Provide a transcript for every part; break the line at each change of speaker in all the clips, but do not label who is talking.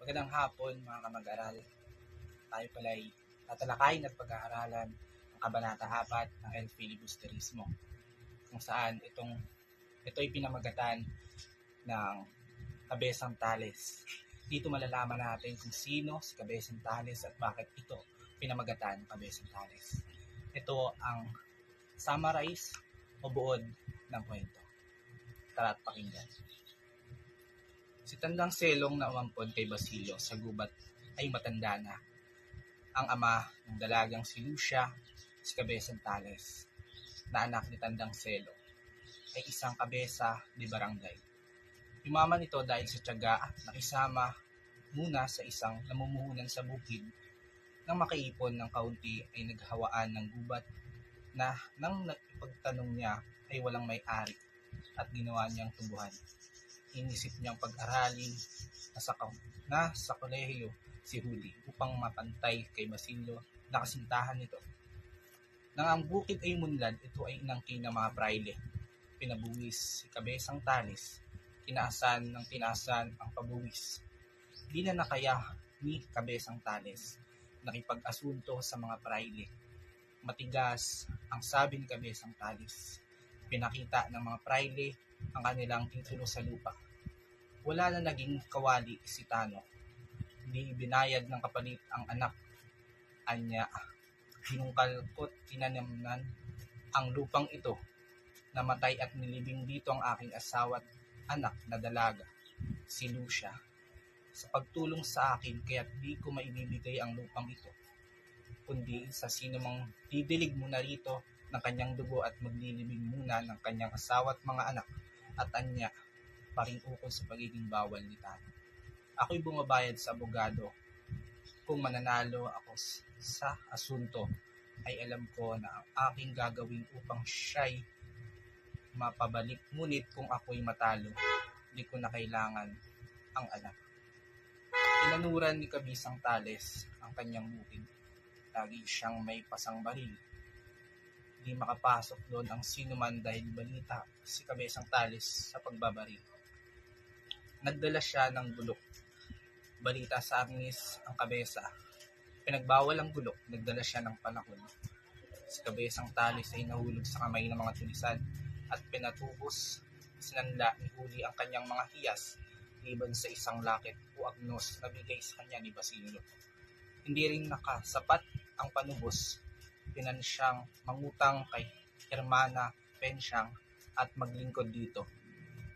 Magandang hapon mga kamag-aral. Tayo pala ay tatalakayin at pag-aaralan ang Kabanata 4 ng El Filibusterismo, kung saan ito ay pinamagatan ng Cabezang Tales. Dito malalaman natin kung sino si Cabezang Tales at bakit ito pinamagatan ng Cabezang Tales. Ito ang summarize o buod ng kwento. Tara at pakinggan. Si Tandang Selong na umampon kay Basilio sa gubat ay matanda na. Ang ama ng dalagang si Lucia, si Cabezang Tales, na anak ni Tandang Selong, ay isang kabesa de barangay. Yumaman ito dahil sa tiyaga na isama muna sa isang namumuhunan sa bukid. Nang makaipon ng kaunti ay naghawaan ng gubat na nang pagtanong niya ay walang may-ari at ginawa niyang tubuhan. Inisip niyang pag-aralin na sa kolehiyo si Huli upang mapantay kay Basilio na kasintahan nito. Nang ang bukid ay munlad, ito ay inangkin ng mga praile. Pinabuwis si Cabezang Tales, tinaasan ang pabuwis. Di na nakaya ni Cabezang Tales nakipag-asunto sa mga praile. Matigas ang sabi ni Cabezang Tales. Pinakita ng mga praile ang kanilang titulo sa lupa. Wala na naging kawali si Tano. Hindi ibinayad ng kapalit ang anak. Anya, hinungkalkot tinanamnan ang lupang ito. Namatay at nilibing dito ang aking asawa at anak na dalaga, si Lucia. Sa pagtulong sa akin, kaya't di ko maibibigay ang lupang ito, kundi sa sino mang didilig muna rito ng kanyang dugo at maglilibing muna ng kanyang asawa at mga anak, at anya, paring ukol sa pagiging bawal ni Tano. Ako'y bumabayad sa abogado. Kung mananalo ako sa asunto, ay alam ko na ang aking gagawin upang siya'y mapabalik. Ngunit kung ako'y matalo, di ko na kailangan ang anak. Inanuran ni Cabezang Tales ang kanyang bukid. Lagi siyang may pasang baril. Di makapasok doon ang sinuman dahil balita si Cabezang Tales sa pagbabaril. Nagdala siya ng bulok. Balita sa Arnis ang kabesa. Pinagbawal ang bulok, nagdala siya ng panahon. Si Cabezang Tales ay nahulog sa kamay ng mga tulisan at pinatubos, sinanla ni Huli ang kanyang mga hiyas liban sa isang lakit o agnos na bigay sa kanya ni Basilio. Hindi rin nakasapat ang panubos. Pinansyang mangutang kay Hermana Pensyang at maglingkod dito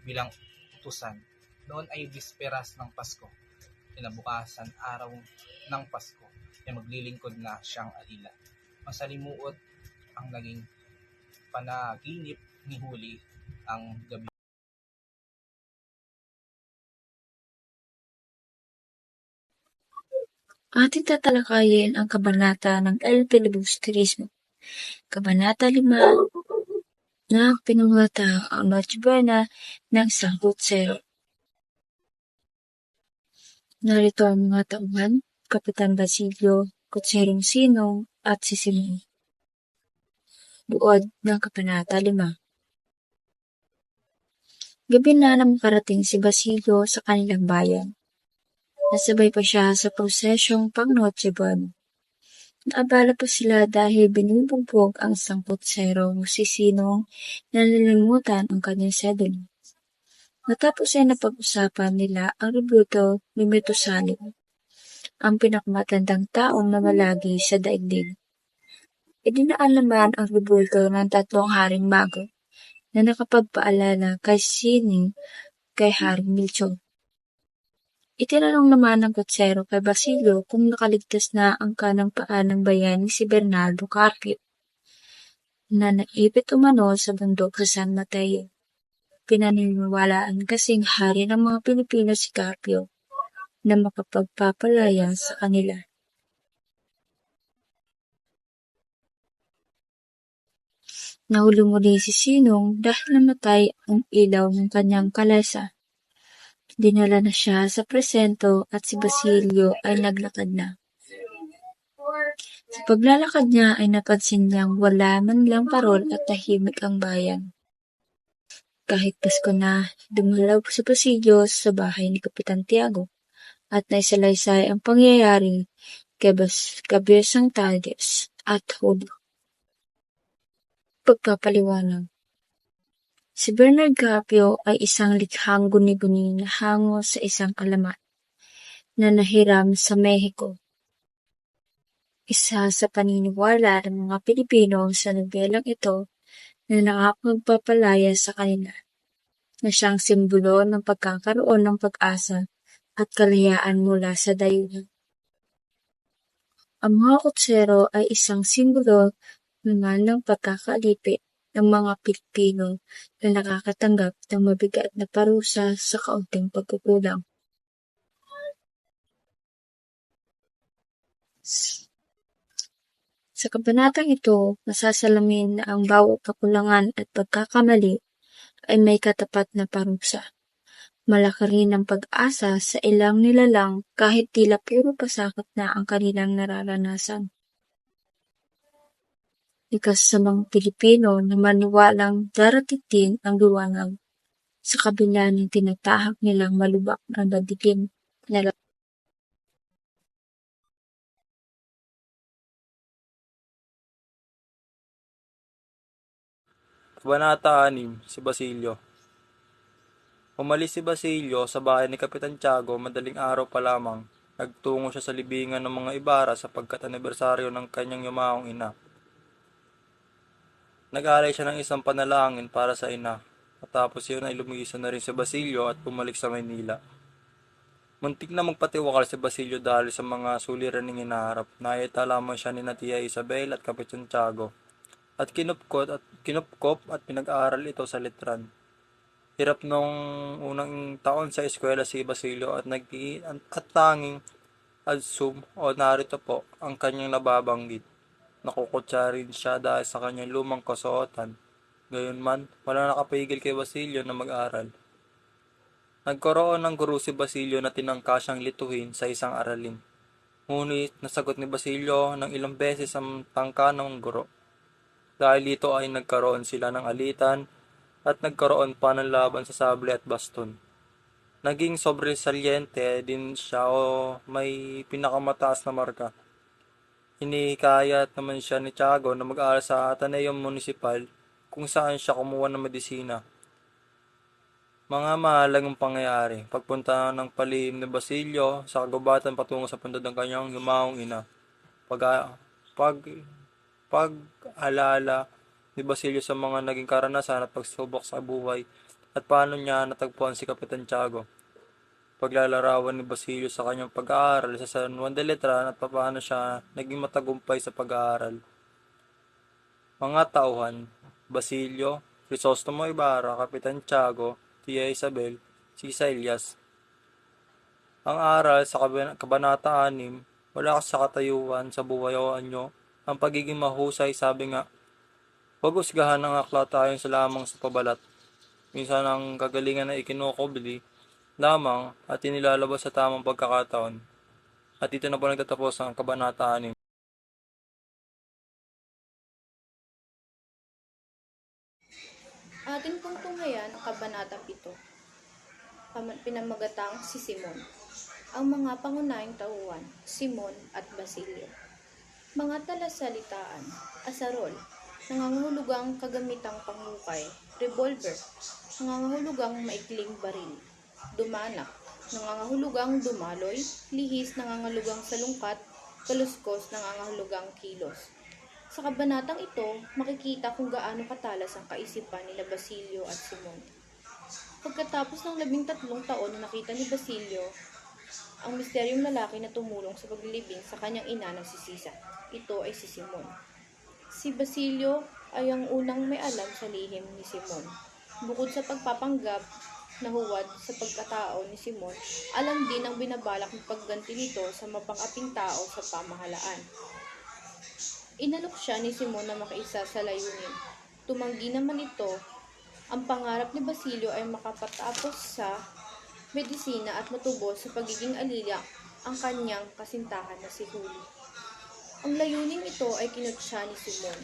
bilang utusan. Noon ay bisperas ng Pasko. Kinabukasan araw ng Pasko ay maglilingkod na siyang alila. Masalimuot ang naging panaginip ni Huli ang gabi.
Ating tatalakayin ang kabanata ng El Filibusterismo. Kabanata 5 na pinangulatang ang Noche Buena ng San Kutsero. Narito ang mga tauhan, Kapitan Basilio, Kutserong Sinong, at si Simon. Buod ng Kabanata 5. Gabi na makarating si Basilio sa kanilang bayan. Nasabay pa siya sa prosesyong pang Noche Buena. Naabala pa sila dahil binubugbog ang sangkutserong si Sinong na nalilimutan ang kanyang sedula. Matapos ay napag-usapan nila ang rebulto ni Metusalem, ang pinakamatandang taong namalagi sa daigdig. Idinaan naman ang rebulto ng 3 haring mago na nakapagpaalala kay Sining kay Haring Melchor. Itinanong naman ng kutsero kay Basilio kung nakaligtas na ang kanang paa ng bayan ni si Bernardo Carpio, na naipit umano sa bundok sa San Mateo. Pinaniniwalaan kasing hari ng mga Pilipino si Carpio na makapagpapalaya sa kanila. Nahuli muli si Sinong dahil namatay ang ilaw ng kanyang kalesa. Dinala na siya sa presento at si Basilio ay naglakad na. Sa paglalakad niya ay napansin niyang wala man lang parol at tahimik ang bayan. Kahit Pasko na, dumalaw sa pasilyo sa bahay ni Kapitan Tiago at naisalaysay ang pangyayari kabisang Tades at Hulyo. Pagpapaliwanag. Si Bernard Carpio ay isang likhang guni-guni na hango sa isang kalamat na nahiram sa Mexico. Isa sa paniniwala ng mga Pilipino sa nobelang ito na nakapagpapalaya sa kanila na siyang simbolo ng pagkakaroon ng pag-asa at kalayaan mula sa dayuhan. Ang mga kutsero ay isang simbolo naman ng pagkakaalipin ng mga Pilipino na nakakatanggap ng mabigat na parusa sa kaunting pagkukulang. Sa kabanatang ito, masasalamin na ang bawat kakulangan at pagkakamali ay may katapat na parusa. Malaki rin ang pag-asa sa ilang nilalang kahit tila puro pasakit na ang kanilang nararanasan. Likas sa mga Pilipino na maniwalang darating din ang liwanag sa kabila ng tinatahak nilang malubak na madilim na
Kabanata 6, si Basilio. Umalis si Basilio sa bahay ni Kapitan Tiago madaling araw pa lamang. Nagtungo siya sa libingan ng mga Ibarra sapagkat anibersaryo ng kanyang yumaong ina. Nag-alay siya ng isang panalangin para sa ina. Matapos yun ay lumisan na rin si Basilio at bumalik sa Maynila. Muntik na magpatiwakal si Basilio dahil sa mga suliraning hinaharap. Nakita lamang siya ni Tia Isabel at Kapitan Tiago. At kinupkop at pinag-aaral ito sa letran. Hirap nung unang taon sa eskwela si Basilio at tanging adsum o narito po ang kanyang nababanggit. Nakukutsa rin siya dahil sa kanyang lumang kasuotan. Gayunman, wala nakapigil kay Basilio na mag-aral. Nagkaroon ng guro si Basilio na tinangka siyang lituhin sa isang aralin. Ngunit nasagot ni Basilio ng ilang beses ang tangka ng guro. Dahil dito ay nagkaroon sila ng alitan at nagkaroon pa ng laban sa sable at baston. Naging sobresaliente din siya o may pinakamataas na marka. Hinihikayat naman siya ni Tiago na mag-aaral sa Ateneo Municipal kung saan siya kumuha ng medisina. Mga mahalagang pangyayari, pagpunta ng palihim ni Basilio sa kagubatan patungo sa puntod ng kanyang yumaong ina. Pag-alala ni Basilio sa mga naging karanasan at pagsubok sa buhay at paano niya natagpuan si Kapitan Tiago. Paglalarawan ni Basilio sa kanyang pag-aaral sa San Juan de Letran at paano siya naging matagumpay sa pag-aaral. Mga tauhan, Basilio, Crisostomo Ibarra, Kapitan Tiago, Tia Isabel, Sisa Elias. Ang aral sa Kabanata 6, wala ka sa katayuan sa buhay o anyo, ang pagiging mahusay, sabi nga, huwag husgahan ng aklat ayon sa lamang sa pabalat. Minsan ang kagalingan na ikinukubli lamang at inilalabas sa tamang pagkakataon. At dito na po nagtatapos ang Kabanata 6.
Ating pong tunghayan ang Kabanata 7. Pinamagatang si Simon. Ang mga pangunahing tauhan, Simon at Basilio. Mga talasalitaan, asarol, nangangahulugang kagamitang panghukay, revolver, nangangahulugang maikling baril, dumanak, nangangahulugang dumaloy, lihis, nangangahulugang salungkat, kaluskos, nangangahulugang kilos. Sa kabanatang ito, makikita kung gaano katalas ang kaisipan nila Basilio at Simon. Pagkatapos ng 13 taon, nakita ni Basilio ang misteryong lalaki na tumulong sa paglilibing sa kanyang ina na si Sisa. Ito ay si Simon. Si Basilio ay ang unang may alam sa lihim ni Simon. Bukod sa pagpapanggap na huwad sa pagkatao ni Simon, alam din ang binabalak ng pagganti nito sa mapang-aping tao sa pamahalaan. Inalok siya ni Simon na makiisa sa layunin. Tumanggi naman ito. Ang pangarap ni Basilio ay makapatapos sa medisina at matubos sa pagiging alila ang kanyang kasintahan na si Huli. Ang layuning ito ay kinutsa ni Simon.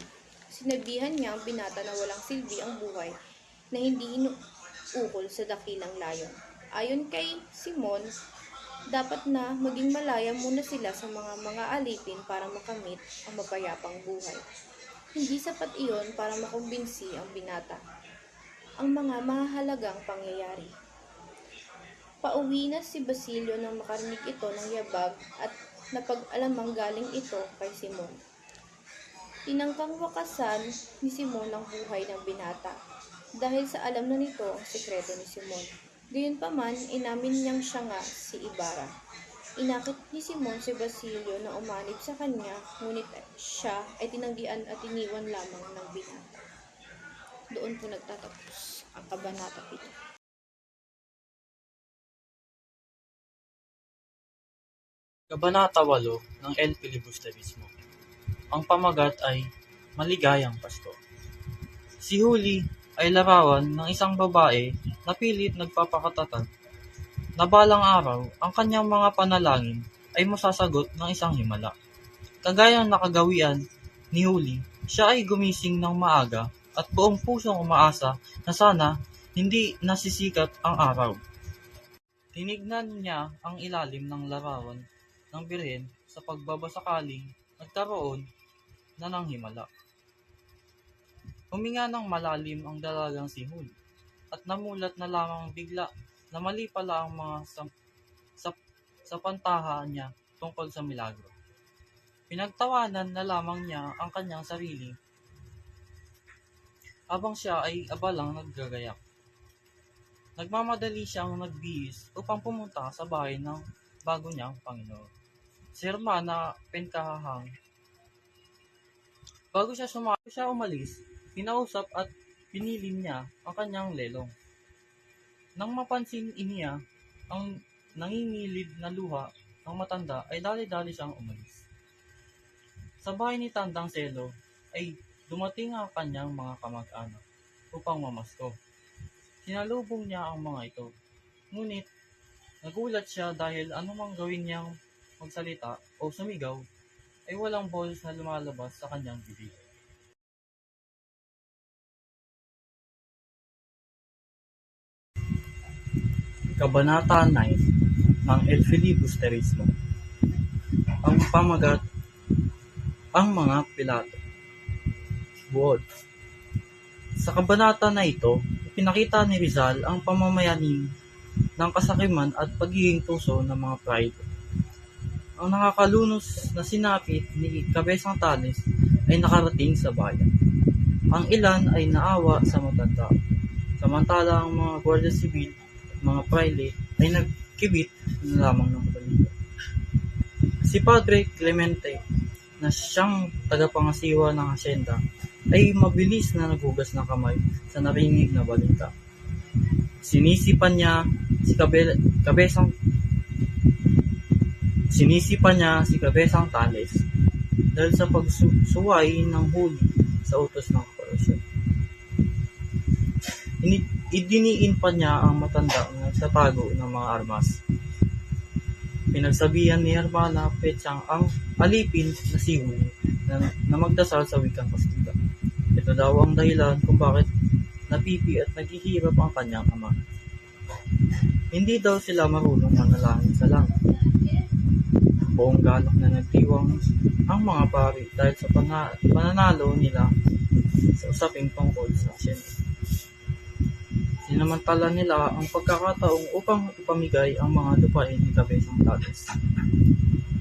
Sinabihan niya ang binata na walang silbi ang buhay na hindi inuukol sa dakilang layon. Ayon kay Simon, Dapat na maging malaya muna sila sa mga alipin para makamit ang mapayapang buhay. Hindi sapat iyon para makumbinsi ang binata. Ang mga mahalagang pangyayari. Pauwi na si Basilio nang makarinig ito ng yabag at napag-alamang galing ito kay Simon. Tinangkang wakasan ni Simon ang buhay ng binata dahil sa alam na nito ang sekreto ni Simon. Gayunpaman, inamin niyang siya nga si Ibarra. Inakit ni Simon si Basilio na umanib sa kanya, ngunit siya ay tinanggian at iniwan lamang ng binata. Doon po nagtatapos ang Kabanata 7.
Kabanata 8 ng El Filibusterismo. Ang pamagat ay Maligayang Pasko. Si Huli ay larawan ng isang babae na pilit nagpapakatatag na balang araw ang kanyang mga panalangin ay masasagot ng isang himala. Kagayang nakagawian ni Huli, siya ay gumising ng maaga at buong pusong umaasa na sana hindi nasisikat ang araw. Tinignan niya ang ilalim ng larawan ng birhen sa pagbabasakaling nagkaroon na ng himala. Huminga ng malalim ang dalagang si Huli at namulat na lamang bigla na mali pala ang mga sa pantaha niya tungkol sa milagro. Pinagtawanan na lamang niya ang kanyang sarili habang siya ay abalang naggagayak. Nagmamadali siyang nagbihis upang pumunta sa bahay ng bago niyang Panginoon. Si Hermana Penkahahang. Bago siya umalis, kinausap at pinilim niya ang kanyang lelong. Nang mapansin niya ang nangingilid na luha ng matanda ay dali-dali siyang umalis. Sa bahay ni Tandang Selo ay dumating ang kanyang mga kamag-anak upang mamasko. Sinalubong niya ang mga ito. Ngunit nagulat siya dahil anumang gawin niyang magsalita o sumigaw ay walang boses na lumalabas sa kanyang bibig. Kabanata 9 ng El Filibusterismo. Ang pamagat, ang mga Pilato. Buod. Sa kabanata na ito, pinakita ni Rizal ang pamamayanin ng kasakiman at pagiging tuso ng mga pride. Ang nakakalunos na sinapit ni Cabezang Tales ay nakarating sa bayan. Ang ilan ay naawa sa matanda, samantala ang mga gwardiya sibil at mga praile ay nagkibit na lamang ng balikat. Si Padre Clemente, na siyang tagapangasiwa ng hasyenda, ay mabilis na naghugas ng kamay sa narinig na balita. Sinisipan niya si Cabezang Tales dahil sa pagsuway ng huli sa utos ng korupsyon. Idiniin pa niya ang matanda na nagtatago ng mga armas. Pinagsabihan ni Hermana Petsang ang alipin na si Huli na magdasal sa wikang Kastila. Ito daw ang dahilan kung bakit napipi at naghihirap ang kanyang ama. Hindi daw sila marunong manalangin sa langit. Buong galak na nagdiwang ang mga pari dahil sa pananalo nila sa usaping tungkol sa asyenda. Sinamantala nila ang pagkakataong upang ipamigay ang mga lupain ni Cabezang Tales.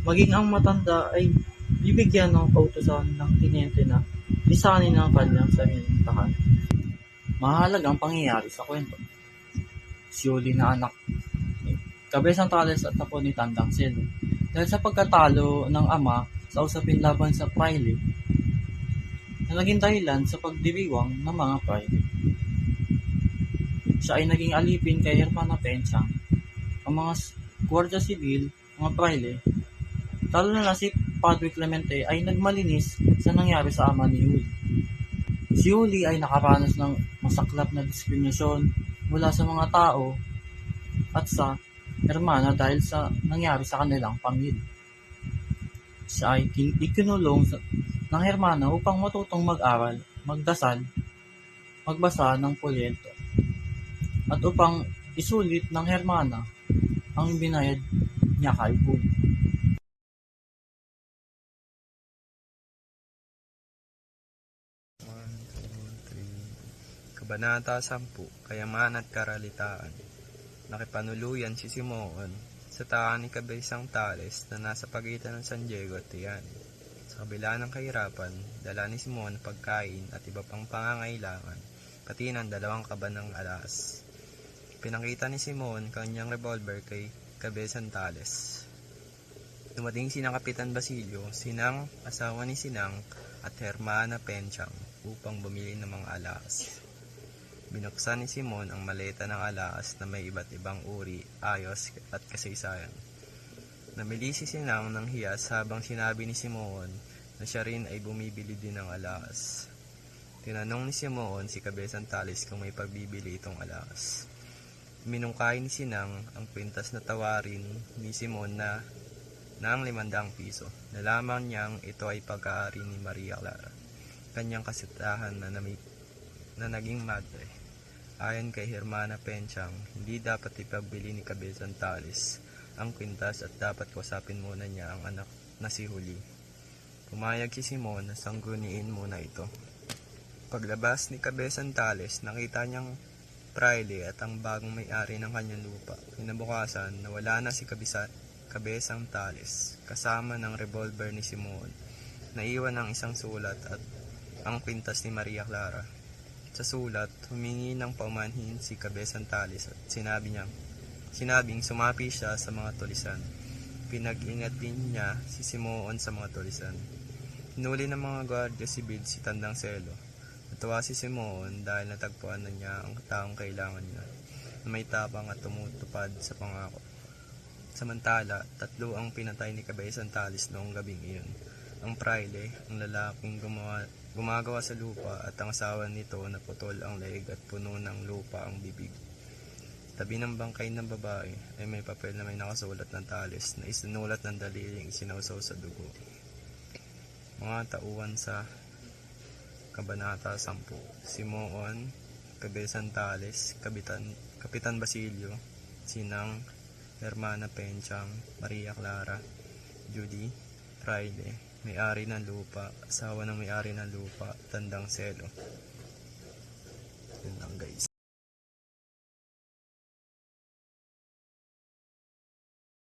Maging ang matanda ay bibigyan ng kautusan ng tinente na lisanin ang kanyang sariling tahanan. Mahalagang pangyayari sa kwento. Si Huli na anak ni Cabezang Tales at apo ni Tandang Selo dahil sa pagkatalo ng ama sa usapin laban sa praile na naging dahilan sa pagdiriwang ng mga praile. Siya ay naging alipin kay Hermana Petsang. Ang mga gwardiya sibil, mga praile, talo na si Padre Clemente ay nagmalinis sa nangyari sa ama ni Huli. Si Huli ay nakaranas ng masaklap na diskriminasyon mula sa mga tao at sa Hermana dahil sa nangyari sa kanilang pamilya. Siya ay ikinulong ng Hermana upang matutong mag-aral, magdasal, magbasa ng polyento, at upang isulit ng Hermana ang binayad niya kay Bun.
Kabanata 10, Kayaman at Karalitaan. Nakipanuluyan si Simon sa taan ni Kabaysang Tales na nasa pagitan ng San Diego at Tiyan. Sa kabila ng kahirapan, dala ni Simon pagkain at iba pang pangangailangan, pati ng 2 kaban ng alas. Pinakita ni Simon kanyang revolver kay Kabaysang Tales. Dumating sinang Kapitan Basilio, Sinang, asawa ni Sinang, at Hermana Penchang upang bumili ng mga alas. Binuksan ni Simon ang maleta ng alas na may iba't ibang uri, ayos at kasaysayan. Namili si Sinang ng hiyas habang sinabi ni Simon na siya rin ay bumibili din ng alas. Tinanong ni Simon si Kabaysang Tales kung may pagbibili itong alas. Minungkay ni Sinang ang kwintas na tawarin ni Simon na ng 500 piso. Nalaman niyang ito ay pag-aari ni Maria Clara, kanyang kasitahan na naging madre. Ayon kay Hermana Penchang, hindi dapat ipagbili ni Kabaysang Tales ang kwintas at dapat kausapin muna niya ang anak na si Huli. Pumayag si Simon na sangguniin muna ito. Paglabas ni Kabaysang Tales, nakita niyang praile at ang bagong may-ari ng kanyang lupa. Kinabukasan, nawala na si Kabaysang Tales kasama ng revolver ni Simon. Naiwan ang isang sulat at ang kwintas ni Maria Clara. Sa sulat, humingi ng paumanhin si Kabaysang Tales at sinabing sumapi siya sa mga tulisan. Pinag-ingat din niya si Simon sa mga tulisan. Hinuli ng mga gwardiya sibil si Tandang Selo. Natuwa si Simon dahil natagpuan na niya ang taong kailangan niya, na may tapang at tumutupad sa pangako. Samantala, 3 ang pinatay ni Kabaysang Tales noong gabing iyon. Ang praile, ang lalaking gumagawa sa lupa, at ang asawa nito na putol ang leeg at puno ng lupa ang bibig. Tabi ng bangkay ng babae ay may papel na may nakasulat ng Tales na isinulat ng daliling isinawsaw sa dugo. Mga tauhan sa Kabanata 10. Simon, Kabaysang Tales, Kapitan Basilio, Sinang, Hermana Penchang, Maria Clara, Judy, Praile, may-ari ng lupa, asawa ng may-ari ng lupa, Tandang Selo. Yun lang guys.